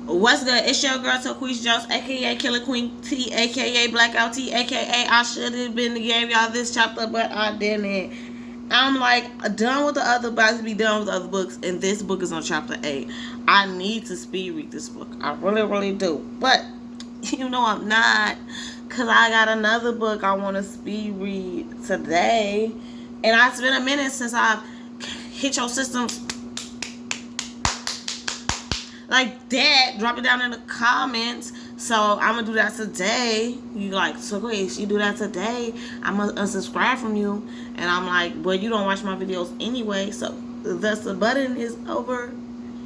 What's good? It's your girl Toquisha Jones, aka Killer Queen T, aka Blackout T, aka I should have been to give y'all this chapter, but I didn't. I'm like done with the other books, be done with the other books, and this book is on chapter 8. I need to speed read this book. I really, really do. But you know I'm not, cause I got another book I want to speed read today, and it's been a minute since I've hit your systems like that. Drop it down in the comments. So I'm gonna do that today. You like, so wait, you do that today, I'm gonna unsubscribe from you. And I'm like, well, you don't watch my videos anyway, so thus the button is over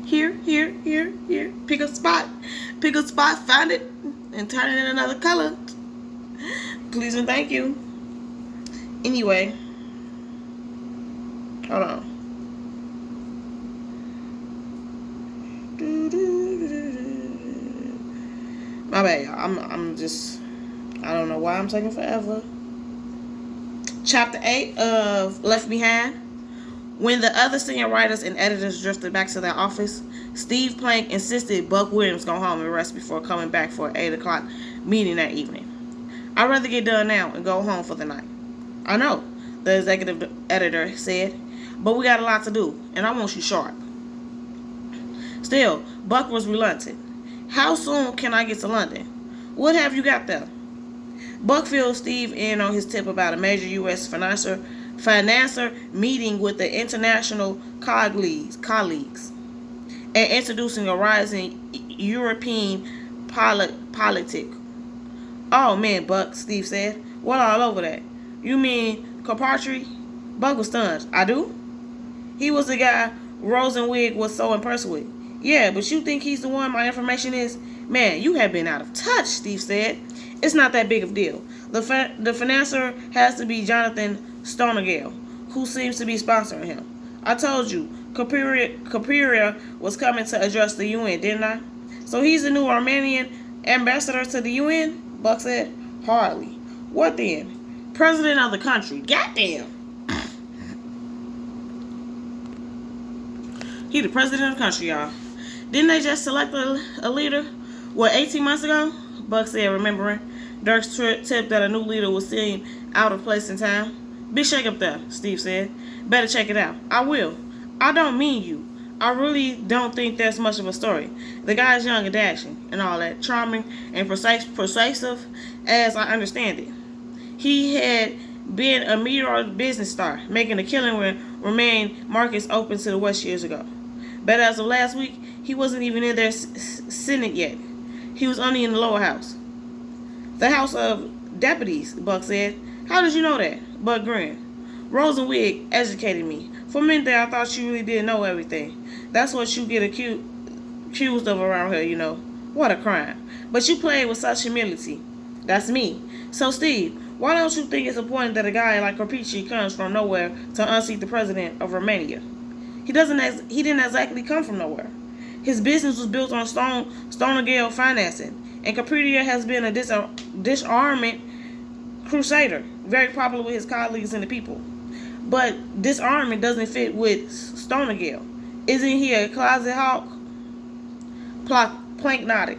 here, here, here, here. Pick a spot, find it, and turn it in another color. Please and thank you. Anyway, hold on. My bad, y'all. I'm just, I don't know why I'm taking forever. Chapter 8 of Left Behind. When the other senior writers and editors drifted back to their office, Steve Plank insisted Buck Williams go home and rest before coming back for an 8 o'clock meeting that evening. I'd rather get done now and go home for the night. I know, the executive editor said, but we got a lot to do, and I want you sharp. Still, Buck was reluctant. How soon can I get to London? What have you got there? Buck filled Steve in on his tip about a major U.S. financier meeting with the international colleagues and introducing a rising European politic. Oh man, Buck, Steve said. What all over that? You mean Carpatry? Buck was stunned. I do? He was the guy Rosenwig was so impressed with. Yeah, but you think he's the one my information is? Man, you have been out of touch, Steve said. It's not that big of a deal. The financier has to be Jonathan Stonegale, who seems to be sponsoring him. I told you, Capiria was coming to address the UN, didn't I? So he's the new Armenian ambassador to the UN? Buck said. Hardly. What then? President of the country. Goddamn. He the president of the country, y'all. Didn't they just select a leader? What, 18 months ago? Buck said, remembering. Dirk's tip that a new leader was seen out of place in time. Big shake up there, Steve said. Better check it out. I will. I don't mean you. I really don't think that's much of a story. The guy's young and dashing and all that. Charming and persuasive as I understand it. He had been a meteoric business star, making a killing when remained markets open to the West years ago. But as of last week, he wasn't even in their Senate yet. He was only in the lower house. The House of Deputies, Buck said. How did you know that? Buck grinned. Rosenwig educated me. For a minute there, I thought you really didn't know everything. That's what you get accused of around here, you know. What a crime. But you played with such humility. That's me. So, Steve, why don't you think it's important that a guy like Corpici comes from nowhere to unseat the president of Romania? He didn't exactly come from nowhere. His business was built on Stonegale financing, and Capridia has been a disarmament crusader, very popular with his colleagues and the people. But disarmament doesn't fit with Stonegale. Isn't he a closet hawk? Plank nodded.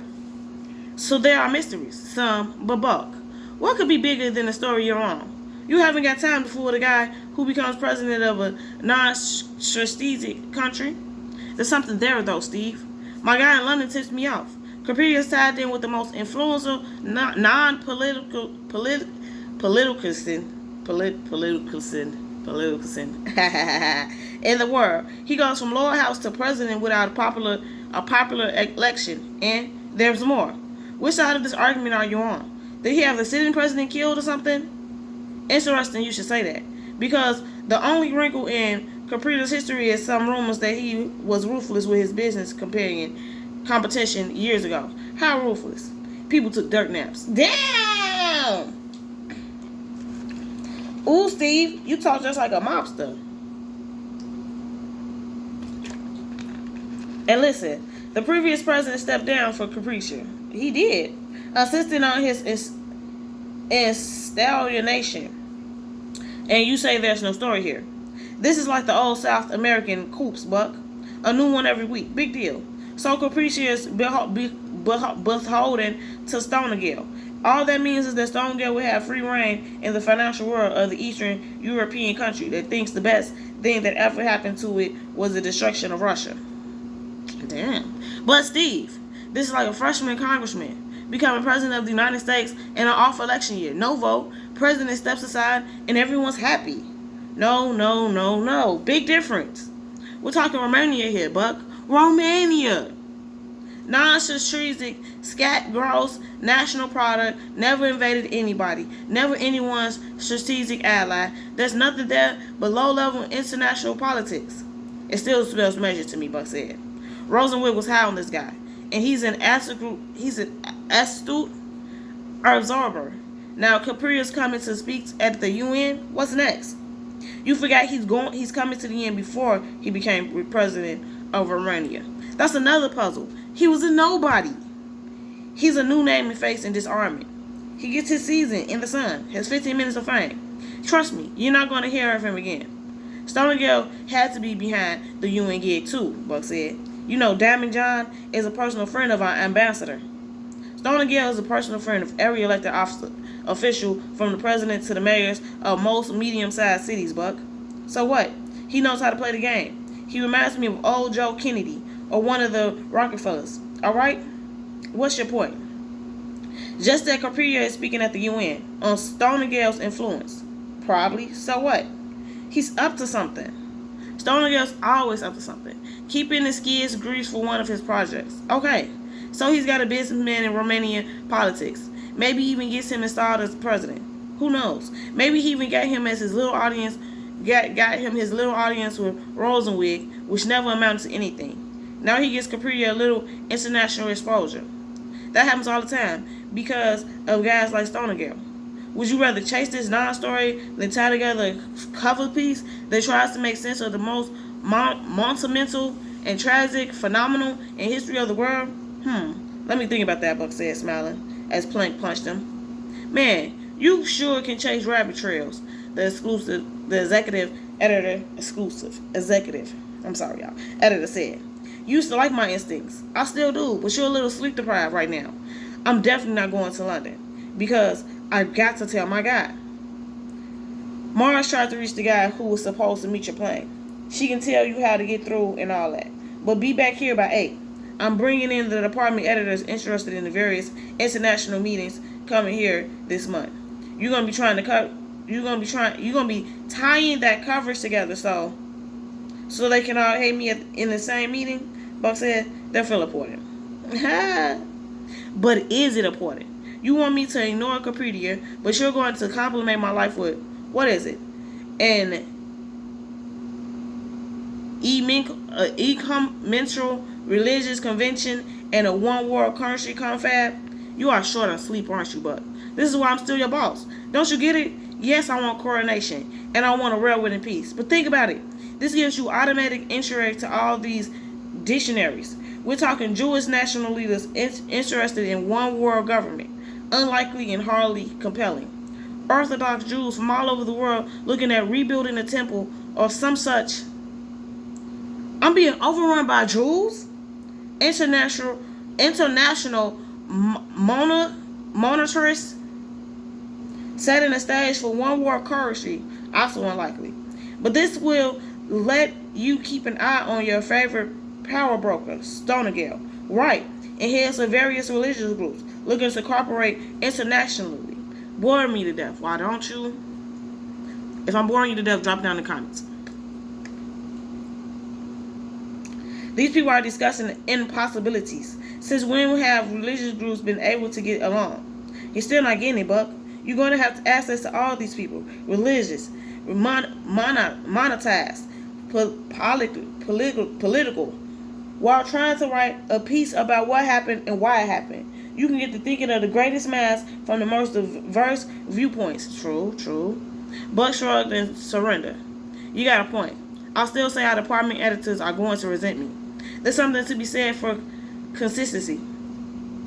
So there are mysteries, some, but Buck, what could be bigger than the story you're on? You haven't got time to fool the guy who becomes president of a non-strategic country. There's something there, though, Steve. My guy in London tips me off. Capridia is tied in with the most influential non-political in the world. He goes from lower house to president without a popular election, and there's more. Which side of this argument are you on? Did he have the sitting president killed or something? Interesting you should say that, because the only wrinkle in Caprida's history is some rumors that he was ruthless with his business competition years ago. How ruthless? People took dirt naps. Damn! Ooh, Steve, you talk just like a mobster. And listen, the previous president stepped down for Capricia. He did, insisting on his installation. And you say there's no story here. This is like the old South American coups, Buck. A new one every week. Big deal. so capricious beholden to Stonegill. All that means is that Stonegill will have free reign in the financial world of the Eastern European country that thinks the best thing that ever happened to it was the destruction of Russia. Damn. But Steve, this is like a freshman congressman becoming president of the United States in an off election year. No vote, president steps aside, and everyone's happy. No, no, no, no. Big difference. We're talking Romania here, Buck. Romania. Non-strategic, scat, gross, national product, never invaded anybody, never anyone's strategic ally. There's nothing there but low-level international politics. It still smells measured to me, Buck said. Rosenwood was high on this guy, and he's an astute absorber. Now Capri's coming to speak at the UN. What's next? You forgot he's coming to the UN before he became president of Romania. That's another puzzle. He was a nobody. He's a new name and face in disarmament. He gets his season in the sun, has 15 minutes of fame. Trust me, you're not going to hear of him again. Stonegill had to be behind the UN gig too, Buck said. You know, Diamond John is a personal friend of our ambassador. Stonegill is a personal friend of every elected official, from the president to the mayors of most medium-sized cities, Buck. So what? He knows how to play the game. He reminds me of old Joe Kennedy or one of the Rockefellers. All right? What's your point? Just that Capri is speaking at the UN on Stonegill's influence. Probably. So what? He's up to something. Stonegill's always up to something. Keeping his skids greased for one of his projects. Okay. So he's got a businessman in Romanian politics. Maybe he even gets him installed as president. Who knows? Maybe he even got him as his little audience. Got him his little audience with Rosenwig, which never amounted to anything. Now he gives Capri a little international exposure. That happens all the time because of guys like Stonegill. Would you rather chase this non-story than tie together a cover piece that tries to make sense of the most monumental and tragic phenomenon in history of the world? Let me think about that, Buck said, smiling, as Plank punched him. Man, you sure can chase rabbit trails, editor said. You used to like my instincts. I still do, but you're a little sleep deprived right now. I'm definitely not going to London because I got to tell my guy. Mars tried to reach the guy who was supposed to meet your plane. She can tell you how to get through and all that. But be back here by 8. I'm bringing in the department editors interested in the various international meetings coming here this month. You're gonna be tying that coverage together so they can all hate me in the same meeting. Buck said, they feel important. But is it important? You want me to ignore Capridia, but you're going to compliment my life with, what is it? An ecumenical religious convention and a one world currency confab? You are short on sleep, aren't you, Buck? This is why I'm still your boss. Don't you get it? Yes, I want coronation, and I want a railroad in peace. But think about it. This gives you automatic entry to all these dictionaries. We're talking Jewish national leaders interested in one world government. Unlikely and hardly compelling. Orthodox Jews from all over the world looking at rebuilding the temple or some such. I'm being overrun by Jews? International monetarists setting the stage for one world currency, also unlikely. But this will let you keep an eye on your favorite power broker, Stonegill, right, and heads of various religious groups looking to cooperate internationally. Bore me to death. Why don't you? If I'm boring you to death, drop down in the comments. These people are discussing impossibilities. Since when have religious groups been able to get along? You're still not getting it, Buck. You're going to have access to all these people. Religious, monetized, political, while trying to write a piece about what happened and why it happened. You can get to thinking of the greatest minds from the most diverse viewpoints. True. Buck shrugged and surrendered. You got a point. I'll still say our department editors are going to resent me. There's something to be said for consistency.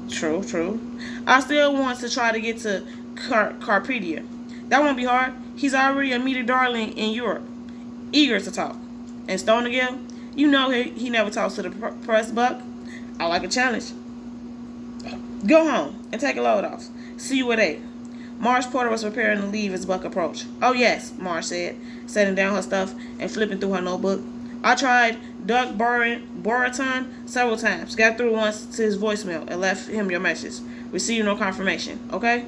True. I still want to try to get to Carpedia. That won't be hard. He's already a media darling in Europe, eager to talk. And Stonegill, you know he never talks to the press, Buck. I like a challenge. Go home and take a load off. See you at 8. Marge Porter was preparing to leave as Buck approached. Oh, yes, Marge said, setting down her stuff and flipping through her notebook. I tried Doug Boraton several times. Got through once to his voicemail and left him your message. Received no confirmation. Okay?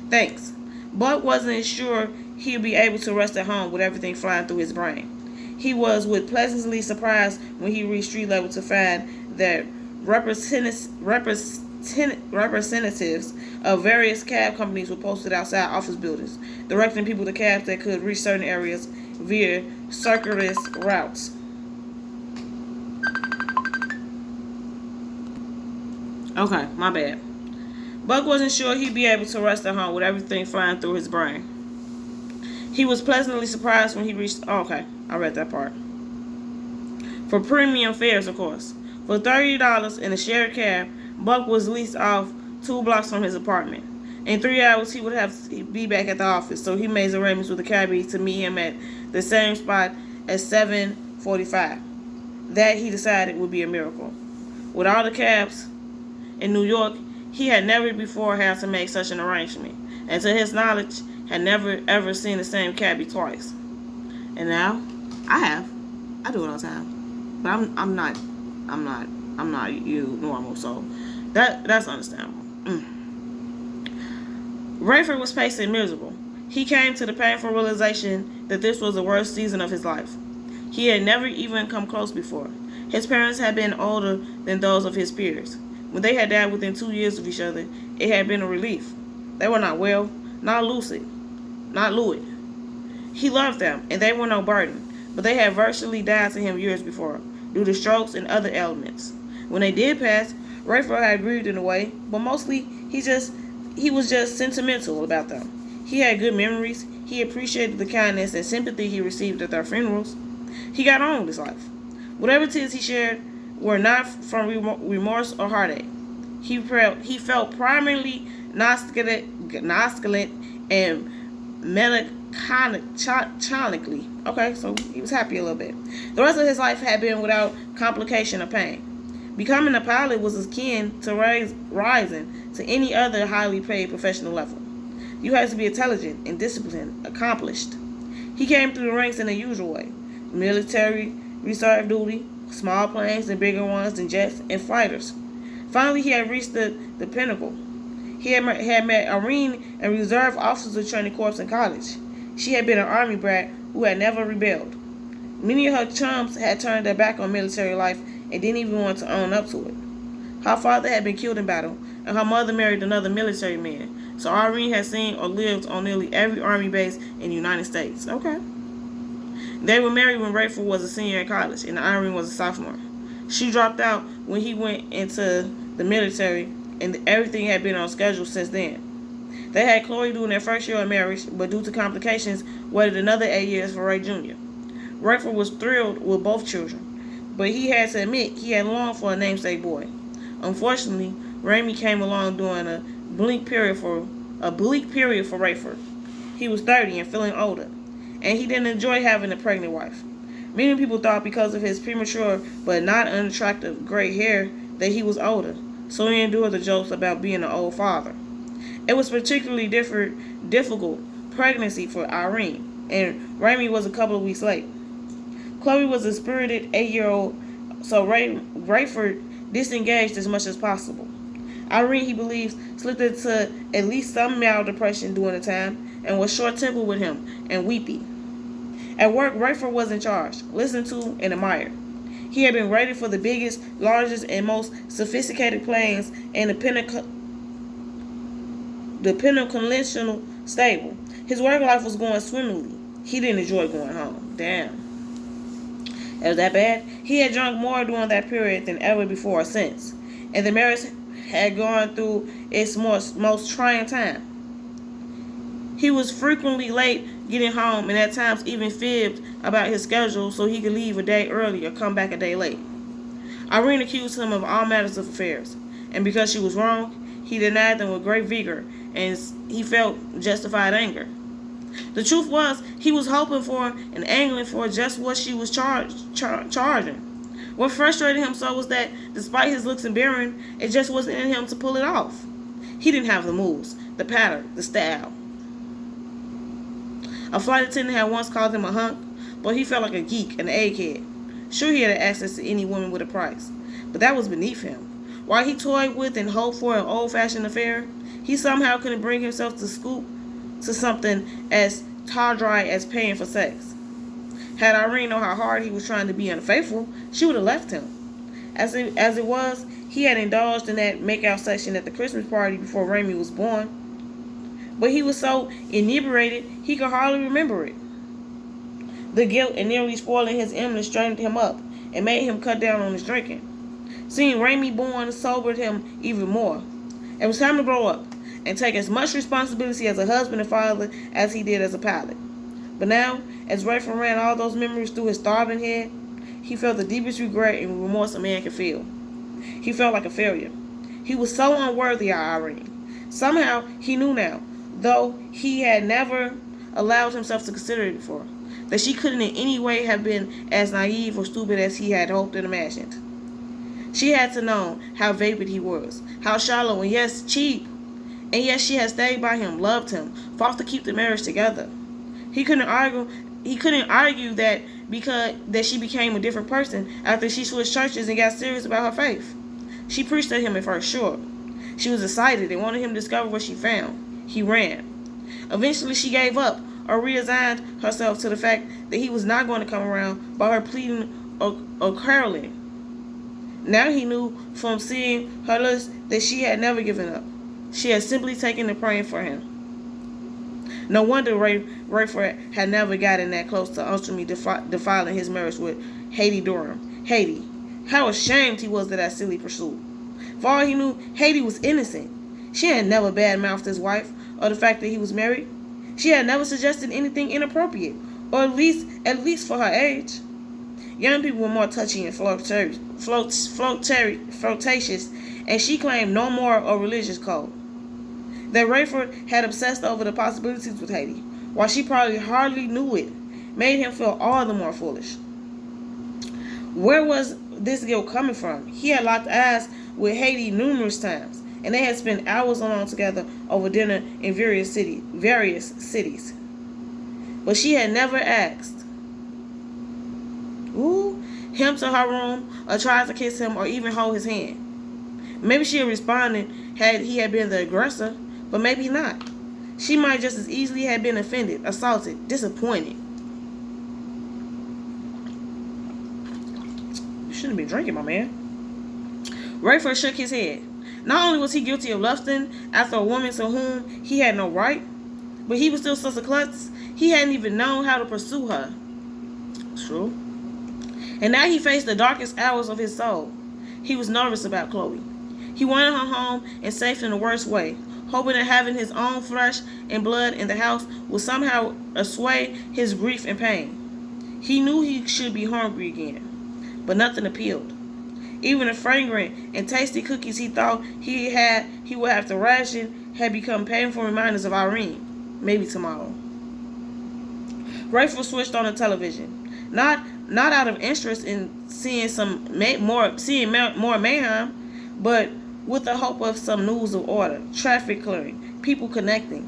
Thanks. Buck wasn't sure he'd be able to rest at home with everything flying through his brain. He was pleasantly surprised when he reached street level to find that representatives of various cab companies were posted outside office buildings, directing people to cabs that could reach certain areas via circuitous routes. Okay, my bad. Buck wasn't sure he'd be able to rest at home with everything flying through his brain. He was pleasantly surprised when he reached... Oh, okay, I read that part. For premium fares, of course. For $30 in a shared cab, Buck was leased off 2 blocks from his apartment. In 3 hours, he would have to be back at the office, so he made arrangements with the cabbie to meet him at the same spot at 7:45. That, he decided, would be a miracle. With all the cabs in New York, he had never before had to make such an arrangement, and to his knowledge, had never ever seen the same cabbie twice. And now, I have. I do it all the time, but I'm not you normal, so that's understandable. Rayford was pacing miserable. He came to the painful realization that this was the worst season of his life. He had never even come close before. His parents had been older than those of his peers. When they had died within 2 years of each other, it had been a relief. They were not well, not lucid, not Louis. He loved them, and they were no burden, but they had virtually died to him years before, due to strokes and other ailments. When they did pass, Rayford had grieved in a way, but mostly he was just sentimental about them. He had good memories. He appreciated the kindness and sympathy he received at their funerals. He got on with his life. Whatever tears he shared were not from remorse or heartache. He felt primarily nostalgic and melancholically. Okay, so he was happy a little bit. The rest of his life had been without complication or pain. Becoming a pilot was akin to rising to any other highly paid professional level. You had to be intelligent and disciplined, accomplished. He came through the ranks in the usual way. Military, reserve duty, small planes and bigger ones than jets and fighters. Finally, he had reached the pinnacle. He had met Irene and reserve officer training corps in college. She had been an army brat who had never rebelled. Many of her chums had turned their back on military life and didn't even want to own up to it. Her father had been killed in battle, and her mother married another military man, so Irene had seen or lived on nearly every army base in the United States. Okay. They were married when Rayford was a senior in college, and Irene was a sophomore. She dropped out when he went into the military, and everything had been on schedule since then. They had Chloe during their first year of marriage, but due to complications, waited another 8 years for Ray Jr. Rayford was thrilled with both children, but he had to admit he had longed for a namesake boy. Unfortunately, Ramey came along during a bleak period for Rayford. He was 30 and feeling older, and he didn't enjoy having a pregnant wife. Many people thought because of his premature but not unattractive gray hair that he was older, so he endured the jokes about being an old father. It was particularly difficult pregnancy for Irene, and Ramey was a couple of weeks late. Chloe was a spirited 8-year-old, so Rayford disengaged as much as possible. Irene, he believes, slipped into at least some mild depression during the time and was short-tempered with him and weepy. At work, Rayford was in charge, listened to and admired. He had been rated for the biggest, largest, and most sophisticated planes in the Pentaconventional stable. His work life was going swimmingly. He didn't enjoy going home. Damn. It was that bad? He had drunk more during that period than ever before or since, and the marriage had gone through its most trying time. He was frequently late getting home and at times even fibbed about his schedule so he could leave a day early or come back a day late. Irene accused him of all matters of affairs, and because she was wrong, he denied them with great vigor, and he felt justified anger. The truth was, he was hoping for and angling for just what she was charging. What frustrated him so was that, despite his looks and bearing, it just wasn't in him to pull it off. He didn't have the moves, the pattern, the style. A flight attendant had once called him a hunk, but he felt like a geek, an egghead. Sure, he had access to any woman with a price, but that was beneath him. While he toyed with and hoped for an old-fashioned affair, he somehow couldn't bring himself to stoop to something as tawdry as paying for sex. Had Irene known how hard he was trying to be unfaithful, she would have left him. As it was, he had indulged in that make-out session at the Christmas party before Raimi was born. But he was so inebriated, he could hardly remember it. The guilt and nearly spoiling his image straightened him up and made him cut down on his drinking. Seeing Raimi born sobered him even more. It was time to grow up and take as much responsibility as a husband and father as he did as a pilot. But now, as Rayford ran all those memories through his starving head, he felt the deepest regret and remorse a man could feel. He felt like a failure. He was so unworthy of Irene. Somehow, he knew now, though he had never allowed himself to consider it before, that she couldn't in any way have been as naive or stupid as he had hoped and imagined. She had to know how vapid he was, how shallow and yes, cheap. And yet she had stayed by him, loved him, fought to keep the marriage together. He couldn't argue that because she became a different person after she switched churches and got serious about her faith. She preached at him at first, sure. She was excited and wanted him to discover what she found. He ran. Eventually she gave up or resigned herself to the fact that he was not going to come around by her pleading or caroling. Now he knew from seeing her list that she had never given up. She had simply taken to praying for him. No wonder Rayford had never gotten that close to ultimately defiling his marriage with Haiti Durham. Haiti. How ashamed he was of that silly pursuit. For all he knew, Haiti was innocent. She had never badmouthed his wife or the fact that he was married. She had never suggested anything inappropriate, or at least for her age. Young people were more touchy and flirtatious, and she claimed no moral or religious code. That Rayford had obsessed over the possibilities with Haiti, while she probably hardly knew it, made him feel all the more foolish. Where was this guilt coming from? He had locked eyes with Haiti numerous times, and they had spent hours alone together over dinner in various cities. But she had never asked him to her room, or tried to kiss him, or even hold his hand. Maybe she had responded had he had been the aggressor, but maybe not. She might just as easily have been offended, assaulted, disappointed. You shouldn't be drinking, my man. Rayford shook his head. Not only was he guilty of lusting after a woman to whom he had no right, but he was still such a klutz, he hadn't even known how to pursue her. True. And now he faced the darkest hours of his soul. He was nervous about Chloe. He wanted her home and safe in the worst way, hoping that having his own flesh and blood in the house would somehow assuage his grief and pain. He knew he should be hungry again, but nothing appealed. Even the fragrant and tasty cookies he thought he would have to ration had become painful reminders of Irene. Maybe tomorrow. Rayford switched on the television. Not out of interest in seeing more mayhem, but with the hope of some news of order, traffic clearing, people connecting.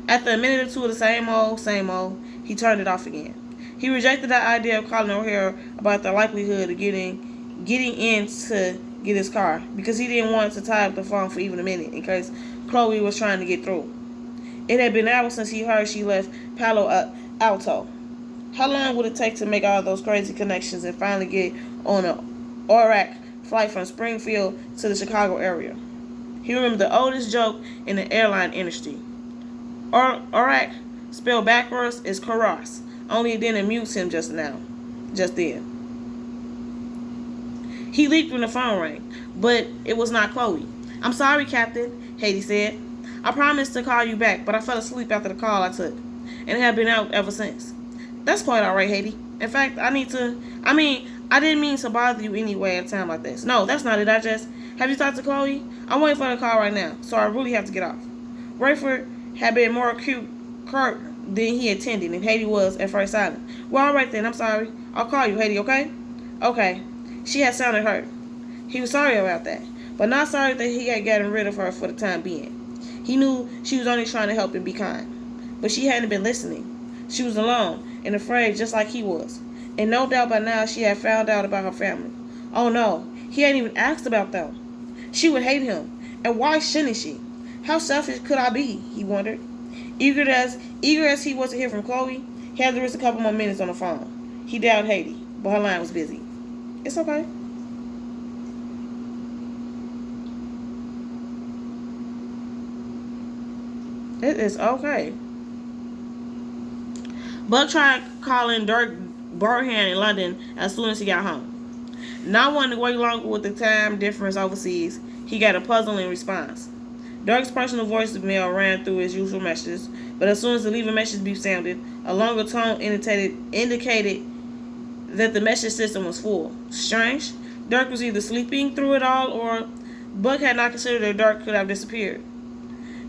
After a minute or two of the same old, he turned it off again. He rejected the idea of calling O'Hara about the likelihood of getting in to get his car, because he didn't want to tie up the phone for even a minute in case Chloe was trying to get through. It had been hours since he heard she left Palo Alto. How long would it take to make all those crazy connections and finally get on an ORAC flight from Springfield to the Chicago area? He remembered the oldest joke in the airline industry. ORAC, spelled backwards, is Karas, only it didn't amuse him just then. He leaped when the phone rang, but it was not Chloe. "I'm sorry, Captain," Haiti said. "I promised to call you back, but I fell asleep after the call I took, and have been out ever since." "That's quite all right, Haiti. In fact, I didn't mean to bother you anyway at a time like this. No, that's not it. Have you talked to Chloe? I'm waiting for the call right now, so I really have to get off." Rayford had been more curt than he intended, and Haiti was at first silent. "Well, all right then. I'm sorry. I'll call you, Haiti, okay?" "Okay." She had sounded hurt. He was sorry about that, but not sorry that he had gotten rid of her for the time being. He knew she was only trying to help and be kind, but she hadn't been listening. She was alone and afraid just like he was, and no doubt by now she had found out about her family. Oh no, he hadn't even asked about them. She would hate him, and why shouldn't she? How selfish could I be, he wondered. Eager as he was to hear from Chloe, he had to risk a couple more minutes on the phone. He dialed Haiti, but her line was busy. It's okay. It is okay. Buck tried calling Dirk Burhan in London as soon as he got home. Not wanting to wait longer with the time difference overseas, he got a puzzling response. Dirk's personal voicemail ran through his usual messages, but as soon as the leave a message beep sounded, a longer tone indicated that the message system was full. Strange. Dirk was either sleeping through it all, or Buck had not considered that Dirk could have disappeared.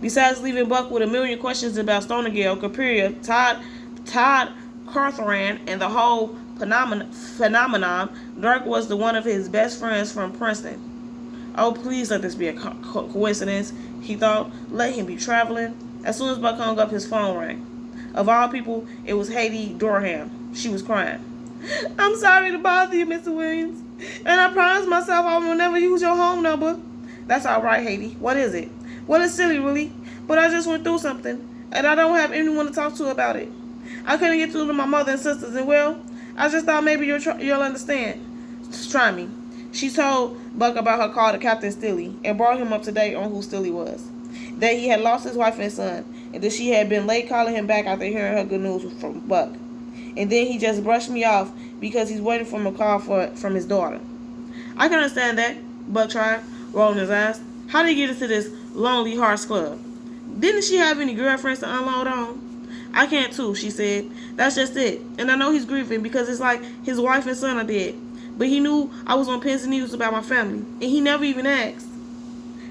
Besides leaving Buck with a million questions about Stonegale, Capriya, Todd Cartharan, and the whole phenomenon, Dirk was the one of his best friends from Princeton. Oh, please let this be a coincidence, he thought. Let him be traveling. As soon as Buck hung up, his phone rang. Of all people, it was Haiti Dorham. She was crying. I'm sorry to bother you, Mr. Williams, and I promised myself I will never use your home number. That's all right, Haiti. What is it? Well, it's silly, really, but I just went through something, and I don't have anyone to talk to about it. I couldn't get through to my mother and sisters, and well, I just thought maybe you'll understand. Just try me. She told Buck about her call to Captain Stilly and brought him up to date on who Stilly was. That he had lost his wife and son, and that she had been late calling him back after hearing her good news from Buck. And then he just brushed me off because he's waiting for a call from his daughter. I can understand that, Buck tried, rolling his eyes. How did he get into this Lonely Hearts Club? Didn't she have any girlfriends to unload on? I can't too, she said. That's just it. And I know he's grieving because it's like his wife and son are dead. But he knew I was on pins and needles about my family, and he never even asked.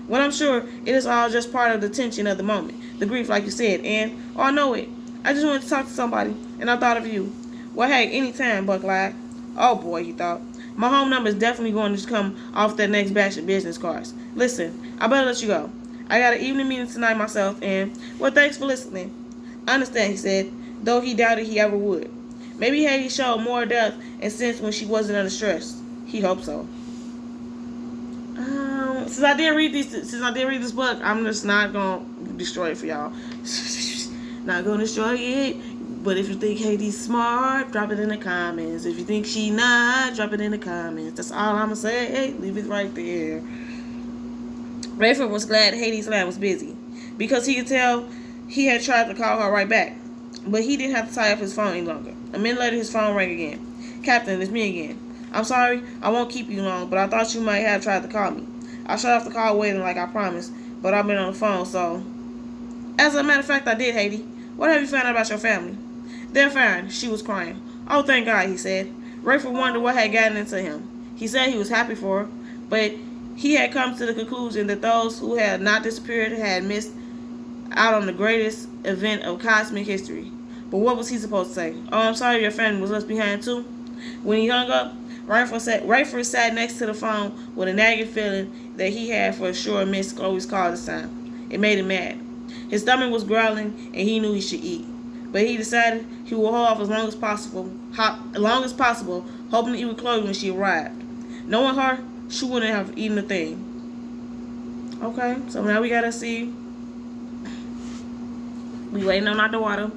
Well, I'm sure it is all just part of the tension of the moment, the grief, like you said, and I know it. I just wanted to talk to somebody, and I thought of you. Well, hey, anytime, Buck lied. Oh boy, he thought. My home number is definitely going to come off that next batch of business cards. Listen, I better let you go. I got an evening meeting tonight myself, and, well, thanks for listening. I understand, he said, though he doubted he ever would. Maybe Haiti showed more depth and sense when she wasn't under stress. He hoped so. Since I did read this book, I'm just not gonna destroy it for y'all. Not gonna destroy it. But if you think Haiti's smart, drop it in the comments. If you think she not, drop it in the comments. That's all I'm gonna say. Hey, leave it right there. Rayford was glad Haiti's line was busy because he could tell he had tried to call her right back, but he didn't have to tie up his phone any longer. A minute later, his phone rang again. Captain, it's me again. I'm sorry, I won't keep you long, but I thought you might have tried to call me. I shut off the call waiting like I promised, but I've been on the phone, so... As a matter of fact, I did, Haiti. What have you found out about your family? They're fine. She was crying. Oh, thank God, he said. Rayford wondered what had gotten into him. He said he was happy for her, but he had come to the conclusion that those who had not disappeared had missed out on the greatest event of cosmic history. But what was he supposed to say? Oh, I'm sorry your family was left behind too? When he hung up, Rayford sat next to the phone with a nagging feeling that he had for sure missed Chloe's call this time. It made him mad. His stomach was growling and he knew he should eat. But he decided he would hold off as long as possible, hoping to eat with Chloe when she arrived. Knowing her, she wouldn't have eaten a thing. Okay, so now we gotta see. We waiting on out the water.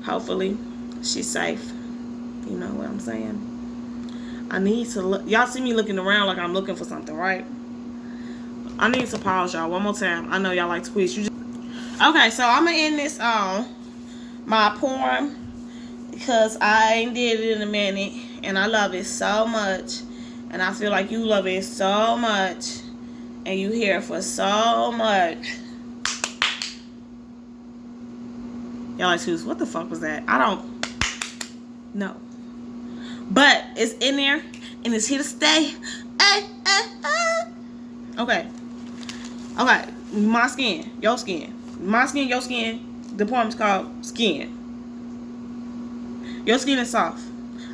Hopefully, she's safe. You know what I'm saying? I need to look. Y'all see me looking around like I'm looking for something, right? I need to pause y'all one more time. I know y'all like to quiz. Okay, so I'm gonna end this my poem because I ain't did it in a minute and I love it so much, and I feel like you love it so much, and you here for so much. Y'all like choose. What the fuck was that? I don't know. But it's in there and it's here to stay. Okay. Okay. My skin, your skin. My skin, your skin. The poem's called Skin. Your skin is soft.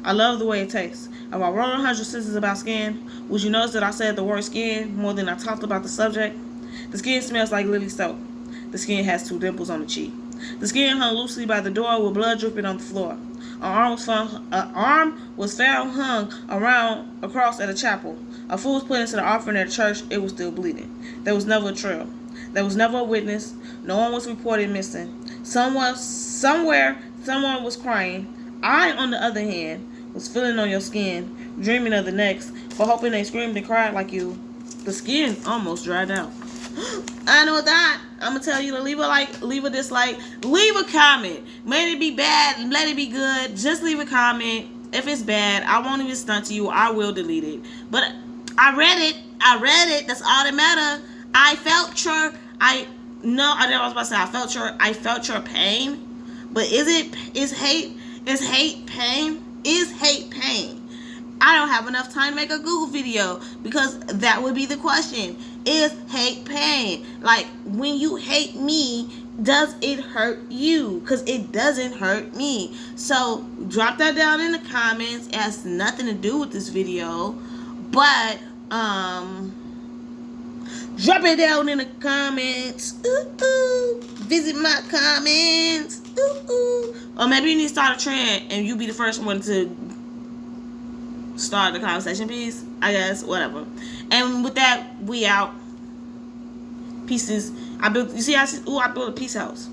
I love the way it tastes. If I wrote 100 sentences about skin, would you notice that I said the word skin more than I talked about the subject? The skin smells like lily soap. The skin has 2 dimples on the cheek. The skin hung loosely by the door with blood dripping on the floor. An arm was found hung around a cross at a chapel. A fool was put into the offering at a church. It was still bleeding. There was never a trail. There was never a witness. No one was reported missing. Somewhere, someone was crying. I, on the other hand, was feeling on your skin, dreaming of the next, but hoping they screamed and cried like you. The skin almost dried out. I know that. I'm gonna tell you to leave a like, leave a dislike, leave a comment. May it be bad, let it be good. Just leave a comment. If it's bad, I won't even stunt to you. I will delete it. But I read it. That's all that matters. I felt your. I was about to say I felt your pain. But is hate pain? Is hate pain? I don't have enough time to make a Google video because that would be the question. Is hate pain? Like, when you hate me, does it hurt you? Because it doesn't hurt me. So drop that down in the comments. It has nothing to do with this video, but drop it down in the comments. Visit my comments. Or maybe you need to start a trend and you be the first one to start the conversation piece. I guess, whatever. And with that, we out. Pieces. I built a peace house.